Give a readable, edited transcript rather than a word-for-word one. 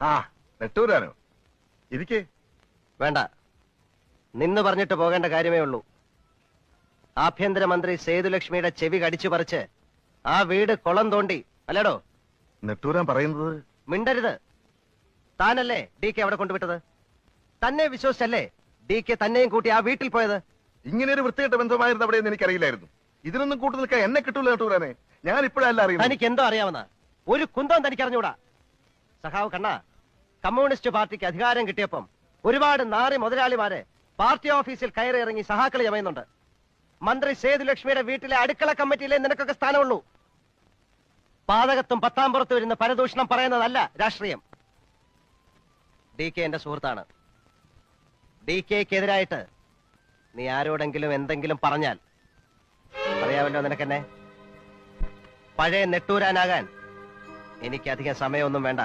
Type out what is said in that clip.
ആ നെട്ടൂരാനോ? ഇരിക്കേ. വേണ്ട, നിന്ന് പറഞ്ഞിട്ട് പോകേണ്ട കാര്യമേ ഉള്ളൂ. ആഭ്യന്തരമന്ത്രി സേതുലക്ഷ്മിയുടെ ചെവി കടിച്ചു പറിച്ച് ആ വീട് കുളം തോണ്ടി അല്ലേടോ? നെട്ടൂരാൻ പറയുന്നത്. മിണ്ടരുത്. താനല്ലേ ഡി കെ അവിടെ കൊണ്ടുവിട്ടത്? തന്നെ വിശ്വസിച്ചല്ലേ ഡി കെ തന്നെയും കൂട്ടി ആ വീട്ടിൽ പോയത്? ഇങ്ങനെ ഒരു വൃത്തികെട്ട ബന്ധമായിരുന്നു അവിടെയെന്ന് എനിക്കറിയില്ലായിരുന്നു. ഇതിനൊന്നും കൂട്ടു നിൽക്കാൻ എന്നെ കിട്ടൂല നെട്ടൂരാനെ. ഞാൻ ഇപ്പോഴല്ല അറിയുന്നത്. തനിക്ക് എന്തോ അറിയാവുന്ന ഒരു കുന്തം തനിക്ക് അറിഞ്ഞൂടാ. സഖാവ് കണ്ണ, കമ്മ്യൂണിസ്റ്റ് പാർട്ടിക്ക് അധികാരം കിട്ടിയപ്പം ഒരുപാട് നാറി മുതലാളിമാരെ പാർട്ടി ഓഫീസിൽ കയറി ഇറങ്ങി സഹാക്കളി ചമയുന്നുണ്ട്. മന്ത്രി സേതുലക്ഷ്മിയുടെ വീട്ടിലെ അടുക്കള കമ്മിറ്റിയിലെ നിനക്കൊക്കെ സ്ഥാനമുള്ളൂ. പാതകത്തും പത്താം പുറത്ത് വരുന്ന പരദൂഷണം പറയുന്നതല്ല രാഷ്ട്രീയം. ഡി കെ എന്റെ സുഹൃത്താണ്. ഡി കെക്കെതിരായിട്ട് നീ ആരോടെങ്കിലും എന്തെങ്കിലും പറഞ്ഞാൽ അറിയാമല്ലോ നിനക്കെന്നെ. പഴയ നെട്ടൂരാനാകാൻ എനിക്കധികം സമയമൊന്നും വേണ്ട.